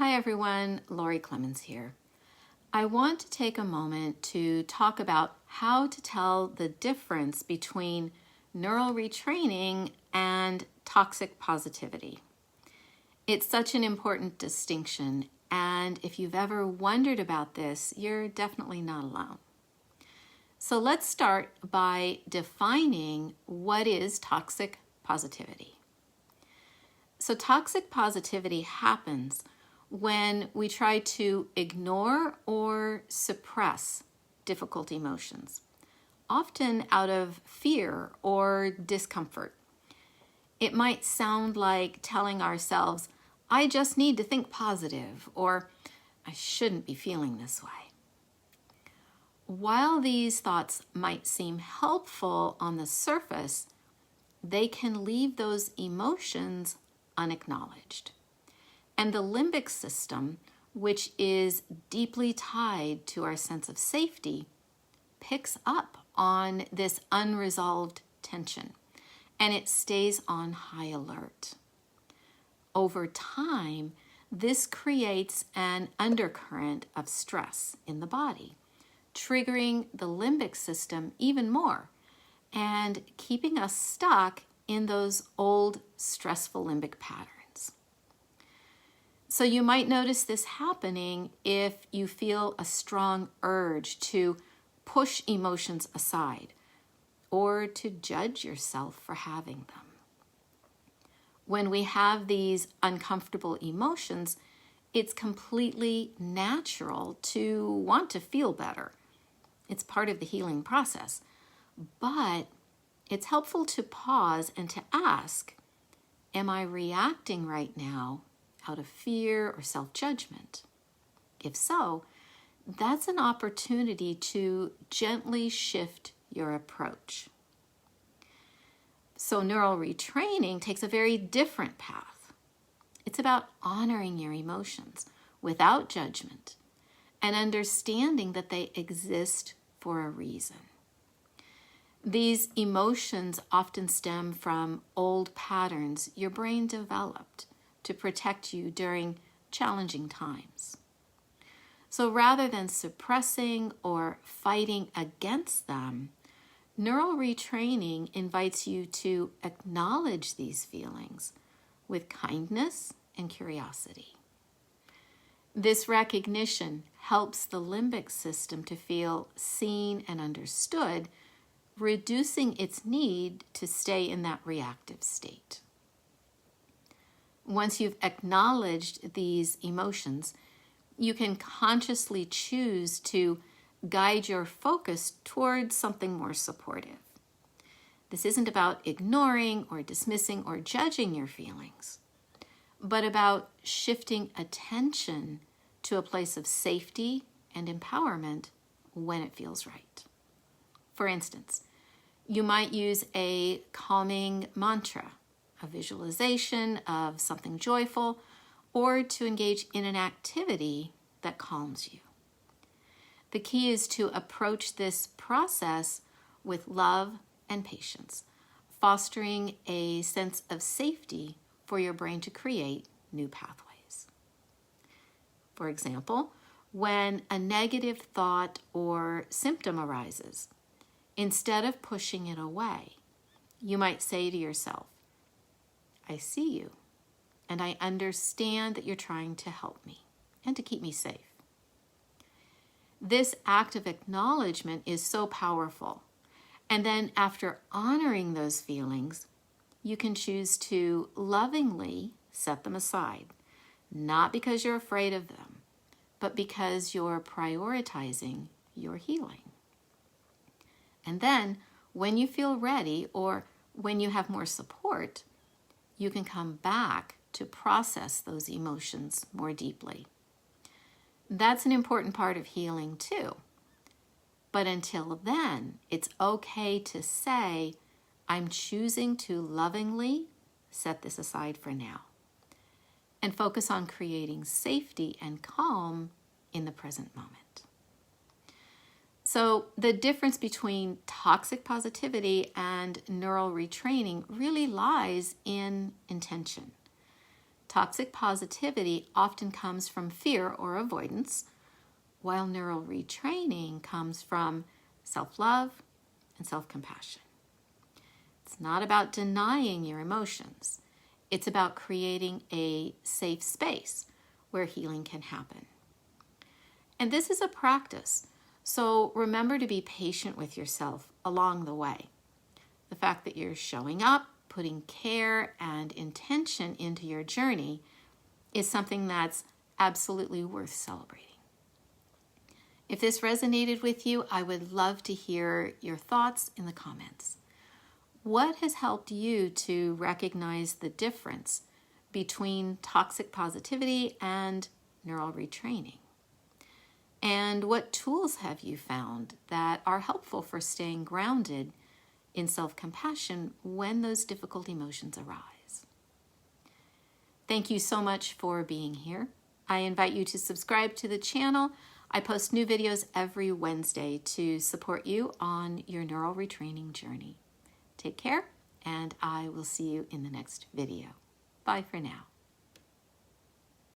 Hi everyone, Lori Clemmons here. I want to take a moment to talk about how to tell the difference between neural retraining and toxic positivity. It's such an important distinction, and if you've ever wondered about this, you're definitely not alone. So let's start by defining what is toxic positivity. So toxic positivity happens when we try to ignore or suppress difficult emotions, often out of fear or discomfort. It might sound like telling ourselves, I just need to think positive, or I shouldn't be feeling this way. While these thoughts might seem helpful on the surface, they can leave those emotions unacknowledged. And the limbic system, which is deeply tied to our sense of safety, picks up on this unresolved tension, and it stays on high alert. Over time, this creates an undercurrent of stress in the body, triggering the limbic system even more and keeping us stuck in those old stressful limbic patterns. So you might notice this happening if you feel a strong urge to push emotions aside or to judge yourself for having them. When we have these uncomfortable emotions, it's completely natural to want to feel better. It's part of the healing process. But it's helpful to pause and to ask, am I reacting right now out of fear or self-judgment? If so, that's an opportunity to gently shift your approach. So neural retraining takes a very different path. It's about honoring your emotions without judgment and understanding that they exist for a reason. These emotions often stem from old patterns your brain developed to protect you during challenging times. So rather than suppressing or fighting against them, neural retraining invites you to acknowledge these feelings with kindness and curiosity. This recognition helps the limbic system to feel seen and understood, reducing its need to stay in that reactive state. Once you've acknowledged these emotions, you can consciously choose to guide your focus towards something more supportive. This isn't about ignoring or dismissing or judging your feelings, but about shifting attention to a place of safety and empowerment when it feels right. For instance, you might use a calming mantra, a visualization of something joyful, or to engage in an activity that calms you. The key is to approach this process with love and patience, fostering a sense of safety for your brain to create new pathways. For example, when a negative thought or symptom arises, instead of pushing it away, you might say to yourself, I see you, and I understand that you're trying to help me and to keep me safe. This act of acknowledgement is so powerful. And then after honoring those feelings, you can choose to lovingly set them aside, not because you're afraid of them, but because you're prioritizing your healing. And then when you feel ready or when you have more support, you can come back to process those emotions more deeply. That's an important part of healing too. But until then, it's okay to say, I'm choosing to lovingly set this aside for now and focus on creating safety and calm in the present moment. So the difference between toxic positivity and neural retraining really lies in intention. Toxic positivity often comes from fear or avoidance, while neural retraining comes from self-love and self-compassion. It's not about denying your emotions. It's about creating a safe space where healing can happen. And this is a practice, so remember to be patient with yourself along the way. The fact that you're showing up, putting care and intention into your journey is something that's absolutely worth celebrating. If this resonated with you, I would love to hear your thoughts in the comments. What has helped you to recognize the difference between toxic positivity and neural retraining? And what tools have you found that are helpful for staying grounded in self-compassion when those difficult emotions arise? Thank you so much for being here. I invite you to subscribe to the channel. I post new videos every Wednesday to support you on your neural retraining journey. Take care, and I will see you in the next video. Bye for now.